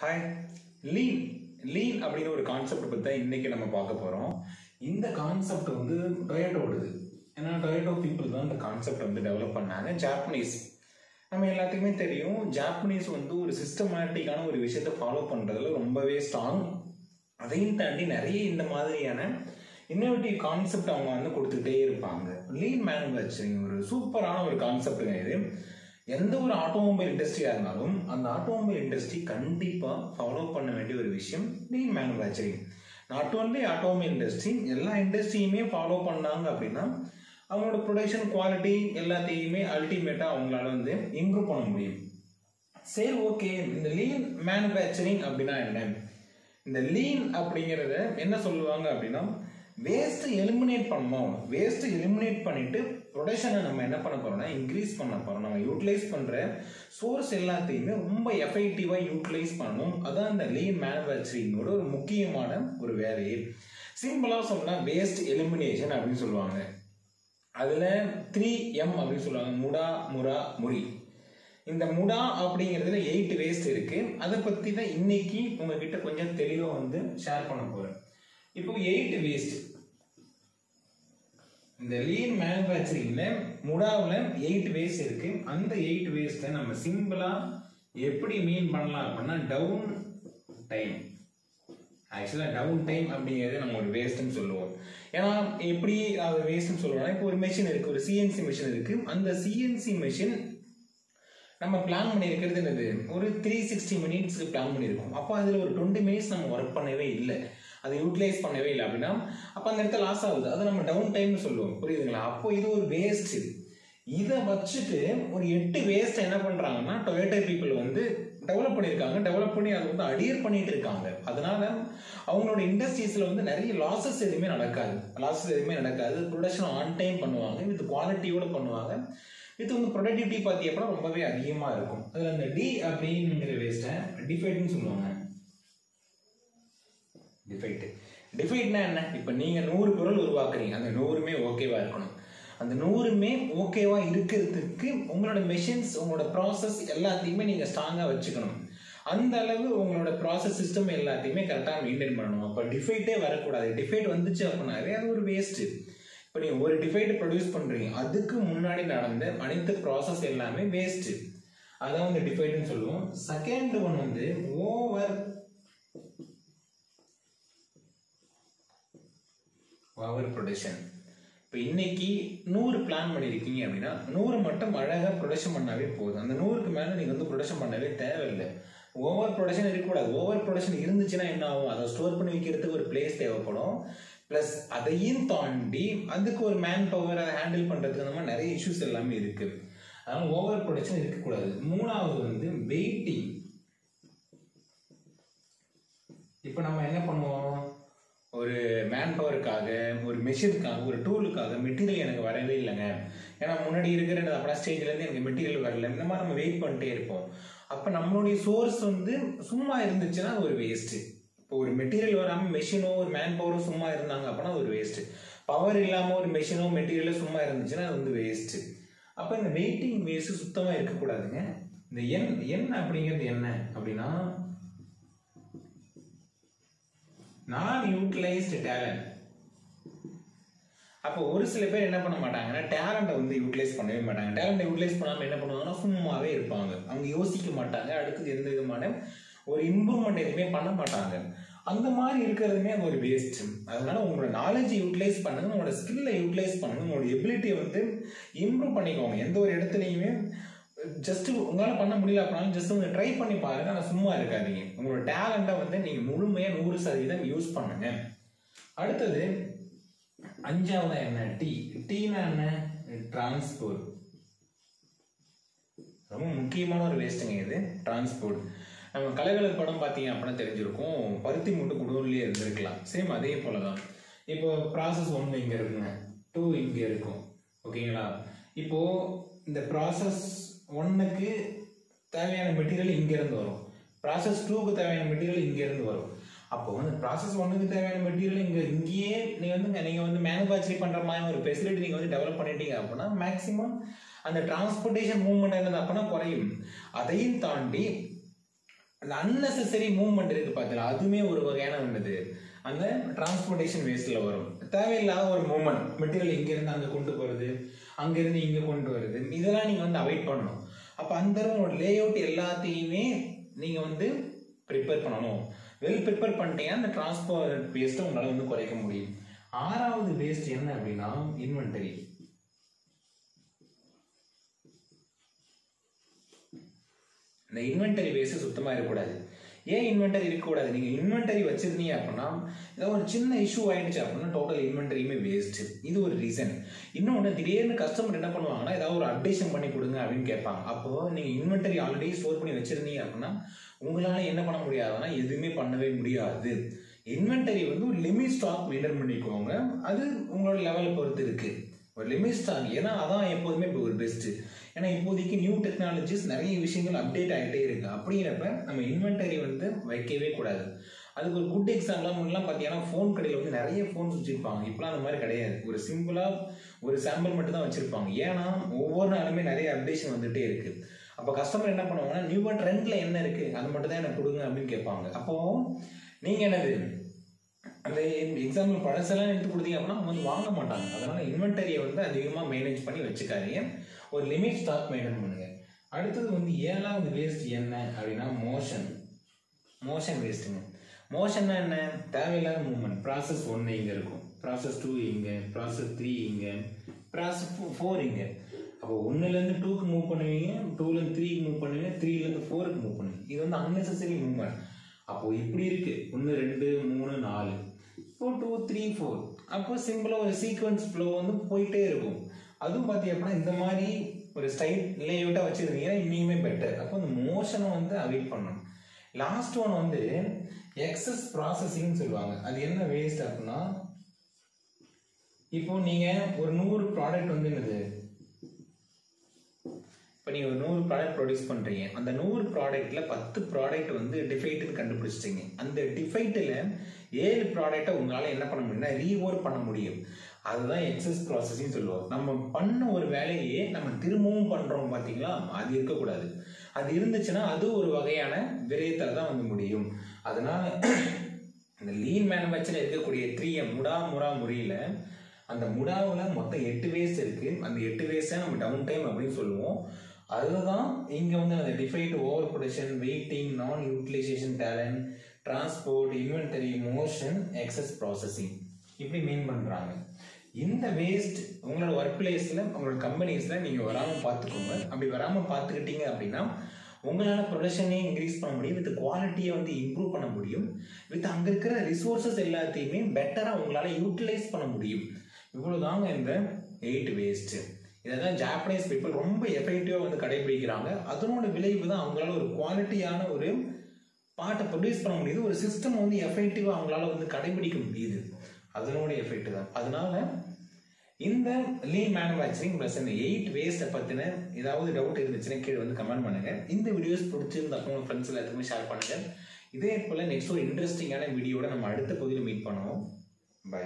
Hi. Lean அப்படிங்கிற ஒரு concept பற்றி தான் இன்றைக்கி நம்ம பார்க்க போகிறோம். இந்த கான்செப்ட் வந்து டொயோட்டோடுது. ஏன்னா டொயோட்டோ பீப்புள் தான் இந்த கான்செப்ட் வந்து டெவலப் பண்ணாங்க. ஜாப்பனீஸ் நம்ம எல்லாத்துக்குமே தெரியும். ஜாப்பனீஸ் வந்து ஒரு சிஸ்டமேட்டிக்கான ஒரு விஷயத்தை ஃபாலோ பண்ணுறதுல ரொம்பவே ஸ்ட்ராங். அதையும் தாண்டி நிறைய இந்த மாதிரியான இன்னோவேட்டிவ் கான்செப்ட் அவங்க வந்து கொடுத்துக்கிட்டே இருப்பாங்க. லீன் மேனுஃபேக்சரிங் ஒரு சூப்பரான ஒரு கான்செப்டுங்க. இது எந்த ஒரு ஆட்டோமொபைல் இண்டஸ்ட்ரியாக இருந்தாலும் அந்த ஆட்டோமொபைல் இண்டஸ்ட்ரி கண்டிப்பாக ஃபாலோ பண்ண வேண்டிய ஒரு விஷயம் lean manufacturing. Not only automobile industry, எல்லா இண்டஸ்ட்ரியுமே ஃபாலோ பண்ணாங்க அப்படின்னா அவங்களோட ப்ரொடக்ஷன் குவாலிட்டி எல்லாத்தையுமே அல்டிமேட்டாக அவங்களால வந்து இம்ப்ரூவ் பண்ண முடியும். சரி, ஓகே, இந்த லீன் மேனுஃபேக்சரிங் அப்படின்னா என்ன? இந்த லீன் அப்படிங்கிறத என்ன சொல்லுவாங்க அப்படின்னா, வேஸ்ட்டை எலிமினேட் பண்ணணும். வேஸ்ட்டை எலிமினேட் பண்ணிட்டு ப்ரொடக்ஷனை நம்ம என்ன பண்ண போறோம்னா இன்க்ரீஸ் பண்ண போறோம். நம்ம யூட்டிலைஸ் பண்ற சோர்ஸ் எல்லாத்தையுமே ரொம்ப எஃபெக்டிவாக யூட்டிலைஸ் பண்ணணும். அதான் இந்த லீன் மேனுஃபேக்சரிங்கோட ஒரு முக்கியமான ஒரு வேலையே. சிம்பிளாக சொன்னால் வேஸ்ட் எலிமினேஷன் அப்படின்னு சொல்லுவாங்க. அதில் 3M அப்படின்னு சொல்லுவாங்க. முடா, முரா, முறி. இந்த முடா அப்படிங்கிறதுல 8 வேஸ்ட் இருக்கு. அதை பற்றி தான் இன்னைக்கு உங்ககிட்ட கொஞ்சம் தெளிவாக வந்து ஷேர் பண்ண போறேன். இப்போ 8 வேஸ்ட் இந்த லீன் மேனுஃபேக்சரிங்ல முடாவில் 8 வேஸ்ட் இருக்கு. அந்த 8 வேஸ்ட்டை நம்ம சிம்பிளா எப்படி மீன் பண்ணலாம் அப்படின்னா டவுன் டைம். ஆக்சுவலாக டவுன் டைம் அப்படிங்கிறது நம்ம ஒரு வேஸ்ட்னு சொல்லுவோம். ஏன்னா எப்படி அது வேஸ்ட்னு சொல்லுவோம்னா, இப்போ ஒரு மெஷின் இருக்கு, ஒரு சிஎன்சி மெஷின் இருக்கு. அந்த சிஎன்சி மெஷின் நம்ம பிளான் பண்ணியிருக்கிறது என்னது, ஒரு 360 மினிட்ஸ்க்கு பிளான் பண்ணியிருக்கோம். அப்போ அதில் ஒரு 20 மினிட்ஸ் நம்ம ஒர்க் பண்ணவே இல்லை, அதை யூட்டிலைஸ் பண்ணவே இல்லை அப்படின்னா அப்போ அந்த இடத்துல லாஸ் ஆகுது. அதை நம்ம டவுன் டைம்னு சொல்லுவோம். புரியுதுங்களா? அப்போ இது ஒரு வேஸ்ட். இதை வச்சுட்டு ஒரு 8 வேஸ்ட் என்ன பண்ணுறாங்கன்னா டொயோட்டோ பீப்புள் வந்து டெவலப் பண்ணியிருக்காங்க. டெவலப் பண்ணி அதை வந்து அடியர் பண்ணிட்டு இருக்காங்க. அதனால அவங்களோட இண்டஸ்ட்ரீஸில் வந்து நிறைய லாஸஸ் எதுவுமே நடக்காது. ப்ரொடக்ஷன் ஆன் டைம் பண்ணுவாங்க, வித் குவாலிட்டியோடு பண்ணுவாங்க. இது வந்து ப்ரொடக்டிவிட்டி பார்த்தீங்கன்னா ரொம்பவே அதிகமாக இருக்கும். அதில் அந்த டி அப்படிங்கிற வேஸ்ட்டை டிஃபெக்ட்னு சொல்லுவாங்க. டிஃபெக்ட்னா என்ன? இப்போ நீங்கள் 100 பொருள் உருவாக்குறீங்க, அந்த 100மே ஓகேவா இருக்கணும். அந்த 100மே ஓகேவா இருக்கிறதுக்கு உங்களோட மெஷின்ஸ், உங்களோட ப்ராசஸ் எல்லாத்தையுமே நீங்கள் ஸ்ட்ராங்காக வச்சுக்கணும். அந்த அளவு உங்களோட ப்ராசஸ் சிஸ்டம் எல்லாத்தையுமே கரெக்டாக மெயின்டைன் பண்ணணும். அப்போ டிஃபெக்டே வரக்கூடாது. டிஃபெக்ட் வந்துச்சு அப்படின்னாவே அது ஒரு வேஸ்ட்டு. இப்போ நீங்கள் ஒரு டிஃபெக்ட் ப்ரொடியூஸ் பண்ணுறீங்க, அதுக்கு முன்னாடி நடந்த அனைத்து ப்ராசஸ் எல்லாமே வேஸ்ட்டு. அதான் வந்து டிஃபெக்ட்னு சொல்லுவோம். செகண்ட் ஒன் வந்து ஓவர் ப்ரொடக்ஷன். இப்போ இன்னைக்கு 100 பிளான் பண்ணியிருக்கீங்க அப்படின்னா 100 மட்டும் அழகாக ப்ரொடக்ஷன் பண்ணாவே போதும். அந்த 100க்கு மேலே நீங்கள் வந்து ப்ரொடக்ஷன் பண்ணவே தேவையில்லை. ஓவர் ப்ரொடக்ஷன் இருக்கக்கூடாது. ஓவர் ப்ரொடக்ஷன் இருந்துச்சுன்னா என்ன ஆகும்? அதை ஸ்டோர் பண்ணி வைக்கிறதுக்கு ஒரு பிளேஸ் தேவைப்படும். ப்ளஸ் அதையும் தாண்டி அதுக்கு ஒரு மேன் பவர், அதை ஹேண்டில் பண்ணுறதுக்கு அந்த மாதிரி நிறைய இஷ்யூஸ் எல்லாமே இருக்குது. அதனால் ஓவர் ப்ரொடக்ஷன் இருக்கக்கூடாது. மூணாவது வந்து வெயிட்டிங். இப்போ நம்ம என்ன பண்ணுவோம்? ஒரு மேன் பவருக்காக, ஒரு மெஷினுக்காக, ஒரு டூலுக்காக மெட்டீரியல் எனக்கு வரவே இல்லைங்க, ஏன்னா முன்னாடி இருக்கிற அப்போ ஸ்டேஜ்லேருந்து எனக்கு மெட்டீரியல் வரல, இந்த மாதிரி நம்ம வெயிட் பண்ணிட்டே இருப்போம். அப்போ நம்மளுடைய சோர்ஸ் வந்து சும்மா இருந்துச்சுன்னா அது ஒரு வேஸ்ட்டு. இப்போ ஒரு மெட்டீரியல் வராமல் மெஷினோ ஒரு மேன் பவரோ சும்மா இருந்தாங்க அப்படின்னா அது ஒரு வேஸ்ட்டு. பவர் இல்லாமல் ஒரு மெஷினோ மெட்டீரியலோ சும்மா இருந்துச்சுன்னா அது வந்து வேஸ்ட்டு. அப்போ இந்த வெயிட்டிங் வேஸ்ட்டு சுத்தமாக இருக்கக்கூடாதுங்க. இந்த என் அப்படிங்கிறது என்ன அப்படின்னா நான் யூட்டிலைஸ்டு டேலண்ட். அப்போ ஒரு சில பேர் என்ன பண்ண மாட்டாங்கன்னா டேலண்ட்டை வந்து யூட்டிலைஸ் பண்ணவே மாட்டாங்க. டேலண்ட்டை யூட்டிலைஸ் பண்ணாமல் என்ன பண்ணுவாங்கன்னா சும்மாவே இருப்பாங்க. அவங்க யோசிக்க மாட்டாங்க, அடுத்தது எந்த விதமான ஒரு இம்ப்ரூவ்மெண்ட் எதுவுமே பண்ண மாட்டாங்க. அந்த மாதிரி இருக்கிறதுமே அது ஒரு வேஸ்ட். அதனால உங்களோட நாலேஜை யூட்டிலைஸ் பண்ணுங்க, உங்களோட ஸ்கில்லை யூட்டிலைஸ் பண்ணுங்க, உங்களோட எபிலிட்டியை வந்து இம்ப்ரூவ் பண்ணிக்கோங்க. எந்த ஒரு இடத்துலையுமே ஜஸ்ட் உங்களால் பண்ண முடியல அப்படின்னாலும் ஜஸ்ட் உங்க ட்ரை பண்ணி பாருங்க. ஆனால் சும்மா இருக்காதீங்க. உங்களோட டேலண்ட்டை வந்து நீங்கள் முழுமையாக 100% யூஸ் பண்ணுங்க. அடுத்தது 5வது என்ன? டீனா என்ன? டிரான்ஸ்போர்ட். ரொம்ப முக்கியமான ஒரு வேஸ்ட்டுங்க இது, டிரான்ஸ்போர்ட். நம்ம கலைகளுக்கு படம் பார்த்தீங்க அப்படின்னா தெரிஞ்சிருக்கும், பருத்தி மூட்டை குடோன்லேயே இருந்திருக்கலாம். சேம் அதே போல தான். இப்போ ப்ராசஸ் 1 இங்கே இருக்குங்க, 2 இங்கே இருக்கும். ஓகேங்களா? இப்போது இந்த ப்ராசஸ் 1க்கு தேவையான மெட்டீரியல் இங்கேருந்து வரும், ப்ராசஸ் 2க்கு தேவையான மெட்டீரியல் இங்கேருந்து வரும். அப்போ வந்து ப்ராசஸ் 1க்கு தேவையான மெட்டீரியல் இங்கேயே நீங்கள் வந்து மேனுஃபேக்சரிங் பண்ணுற மாதிரி ஒரு ஃபெசிலிட்டி நீங்கள் வந்து டெவலப் பண்ணிட்டீங்க அப்படின்னா மேக்ஸிமம் அந்த டிரான்ஸ்போர்ட்டேஷன் மூவ்மெண்ட் என்னது அப்படின்னா குறையும். அதையும் தாண்டி அந்த அன்னெசரி மூவ்மெண்ட் இருக்கு பார்த்தீங்களா, அதுவுமே ஒரு வகையான ஒன்றுது அந்த டிரான்ஸ்போர்ட்டேஷன் வேஸ்ட்ல வரும். தேவையில்லாத ஒரு மூவ்மெண்ட், மெட்டீரியல் இங்கிருந்து அங்கே கொண்டு போகிறது, அங்கேருந்து இங்கே கொண்டு வருது, இதெல்லாம் நீங்கள் வந்து அவாய்ட் பண்ணணும். அப்போ அந்த லே அவுட் எல்லாத்தையுமே நீங்கள் வந்து ப்ரிப்பேர் பண்ணணும். வெல் ப்ரிப்பேர் பண்ணிட்டீங்கன்னா அந்த டிரான்ஸ்போர்ட் வேஸ்ட்டை உங்களால் வந்து குறைக்க முடியும். 6வது வேஸ்ட் என்ன அப்படின்னா இன்வென்டரி. இந்த இன்வென்டரி வேஸ்ட் சுத்தமாக இருக்கக்கூடாது. ஏன் இன்வென்டரி இருக்கக்கூடாது? நீங்கள் இன்வென்டரி வச்சிருந்தீங்க அப்படின்னா ஏதாவது ஒரு சின்ன இஷ்யூ ஆயிடுச்சு அப்படின்னா டோட்டல் இன்வென்டரியுமே வேஸ்ட். இது ஒரு ரீசன். இன்னொன்று, திடீர்னு கஸ்டமர் என்ன பண்ணுவாங்கன்னா ஏதாவது ஒரு அப்டேஷன் பண்ணி கொடுங்க அப்படின்னு கேட்பாங்க. அப்போது நீங்கள் இன்வென்டரி ஆல்ரெடி ஸ்டோர் பண்ணி வச்சிருந்தீங்க அப்படின்னா உங்களால் என்ன பண்ண முடியாதுன்னா எதுவுமே பண்ணவே முடியாது. இன்வென்டரி வந்து ஒரு லிமிட் ஸ்டாக் மெயின்டைன் பண்ணிக்கோங்க. அது உங்களோட லெவலை பொறுத்து இருக்கு. ஒரு லிமிட் ஸ்டாக், ஏன்னா அதான் எப்போதுமே இப்போ ஒரு பெஸ்ட்டு. ஏன்னா இப்போதைக்கு நியூ டெக்னாலஜிஸ் நிறைய விஷயங்கள் அப்டேட் ஆகிட்டே இருக்கு. அப்படிங்கிறப்ப நம்ம இன்வென்டரி வந்து வைக்கவே கூடாது. அதுக்கு ஒரு குட் எக்ஸாம்பிளாக முன்னெல்லாம் பார்த்தீங்கன்னா ஃபோன் கடையில் வந்து நிறைய ஃபோன்ஸ் வச்சுருப்பாங்க. இப்போலாம் அந்த மாதிரி கிடையாது. ஒரு சிம்பிளாக ஒரு சாம்பிள் மட்டும் தான் வச்சுருப்பாங்க. ஏன்னா ஒவ்வொரு நாளுமே நிறைய அப்டேஷன் வந்துகிட்டே இருக்குது. அப்போ கஸ்டமர் என்ன பண்ணுவாங்கன்னா நியூவாக ட்ரெண்டில் என்ன இருக்குது அது மட்டும் தான் எனக்கு கொடுங்க அப்படின்னு கேட்பாங்க. அப்போது நீங்கள் என்னது அந்த எக்ஸாம்பிள் பழசெல்லாம் எடுத்து கொடுத்தீங்க அப்படின்னா அவங்க வந்து வாங்க மாட்டாங்க. அதனால் இன்வென்டரியை வந்து அதிகமாக மேனேஜ் பண்ணி வச்சுக்காதீங்க. ஒரு லிமிட் ஸ்டாக் மெயின்டைன் பண்ணுங்க. அடுத்தது வந்து 7வது வேஸ்ட் என்ன அப்படின்னா மோஷன் வேஸ்ட்டுங்க. மோஷன்னா என்ன? தேவையில்லாத மூவ்மெண்ட். ப்ராசஸ் 1 இங்கே இருக்கும், ப்ராசஸ் 2 இங்கே, ப்ராசஸ் 3 இங்கே, ப்ராசஸ் 4 இங்கே. அப்போ 1லேருந்து 2க்கு மூவ் பண்ணுவீங்க, 2லேருந்து 3க்கு மூவ் பண்ணுவீங்க, 3லேருந்து 4க்கு மூவ் பண்ணுவீங்க. இது வந்து அன்னெசரி மூவ்மெண்ட். அப்போது இப்படி இருக்கு 1 2 3 4, இப்போ 2 3 4. அப்போ சிம்பிளாக ஒரு சீக்வன்ஸ் ஃப்ளோ வந்து போயிட்டே இருக்கும். அதுவும் பார்த்தீங்கன்னா இந்த மாதிரி ஒரு ஸ்டைல் லேஅவுட்டாக வச்சுருந்தீங்கன்னா இன்னுமே பெட்டர். அப்போ இந்த மோஷனை வந்து அவாய்ட் பண்ணணும். லாஸ்ட் ஒன் வந்து எக்ஸஸ் ப்ராசஸிங் சொல்லுவாங்க. அது என்ன வேஸ்ட் அப்படின்னா, இப்போ நீங்கள் ஒரு 100 ப்ராடக்ட் வந்து என்னது, இப்போ நீங்கள் ஒரு 100 ப்ராடக்ட் ப்ரொடியூஸ் பண்ணுறீங்க. அந்த 100 ப்ராடக்ட்டில் 10 ப்ராடக்ட் வந்து டிஃபைட்டுன்னு கண்டுபிடிச்சிட்டிங்க. அந்த டிஃபைட்டில் 7 ப்ராடக்டை உங்களால் என்ன பண்ண முடியும்னா ரீஒர்க் பண்ண முடியும். அதுதான் எக்ஸஸ் ப்ராசஸிங் சொல்லுவோம். நம்ம பண்ண ஒரு வேலையே நம்ம திரும்பவும் பண்ணுறோம் பார்த்தீங்களா, அது இருக்கக்கூடாது. அது இருந்துச்சுன்னா அது ஒரு வகையான விரயத்தில் தான் வந்து முடியும். அதனால் இந்த லீன் மேனுஃபேக்சரில் இருக்கக்கூடிய 3M முடா முறையில் அந்த முடாவில் மொத்தம் 8 வேஸ்ட் இருக்குது. அந்த 8 வேஸ்ட்டை நம்ம டவுன் டைம் அப்படின்னு சொல்லுவோம். அதுதான் இங்கே வந்து அந்த defect, over production, waiting, non utilization talent, transport, inventory, motion, excess processing இப்படி மீன் பண்ணுறாங்க. இந்த வேஸ்ட் உங்களோட ஒர்க் பிளேஸில், உங்களோட கம்பெனிஸில் நீங்கள் வராமல் பார்த்துக்கோங்க. அப்படி வராமல் பார்த்துக்கிட்டீங்க அப்படின்னா உங்களால் ப்ரொடக்ஷனையும் இன்க்ரீஸ் பண்ண முடியும், வித் குவாலிட்டியை வந்து இம்ப்ரூவ் பண்ண முடியும், வித் அங்கே இருக்கிற ரிசோர்ஸஸ் எல்லாத்தையுமே பெட்டராக உங்களால் யூட்டிலைஸ் பண்ண முடியும். இவ்வளோதாங்க இந்த 8 வேஸ்ட்டு. இதை தான் ஜாப்பனீஸ் பீப்புள் ரொம்ப எஃபெக்டிவாக வந்து கடைபிடிக்கிறாங்க. அதனோட விளைவு தான் அவங்களால ஒரு குவாலிட்டியான ஒரு பார்ட்டை ப்ரொடியூஸ் பண்ண முடியுது. ஒரு சிஸ்டம் வந்து எஃபெக்டிவாக அவங்களால வந்து கடைபிடிக்க முடியுது. அதனோட எஃபெக்ட் தான். அதனால இந்த லீன் மேனுஃபேக்சரிங் ப்ளஸ் இந்த 8 வேஸ்ட்டை பற்றின ஏதாவது டவுட் இருந்துச்சுன்னா கீழே வந்து கமெண்ட் பண்ணுங்கள். இந்த வீடியோஸ் பிடிச்சிருந்தா உங்கள் ஃப்ரெண்ட்ஸ் எல்லாத்துக்குமே ஷேர் பண்ணுங்கள். இதே போல் நெக்ஸ்ட் ஒரு இன்ட்ரெஸ்டிங்கான வீடியோட நம்ம அடுத்த பகுதியில் மீட் பண்ணுவோம். பை.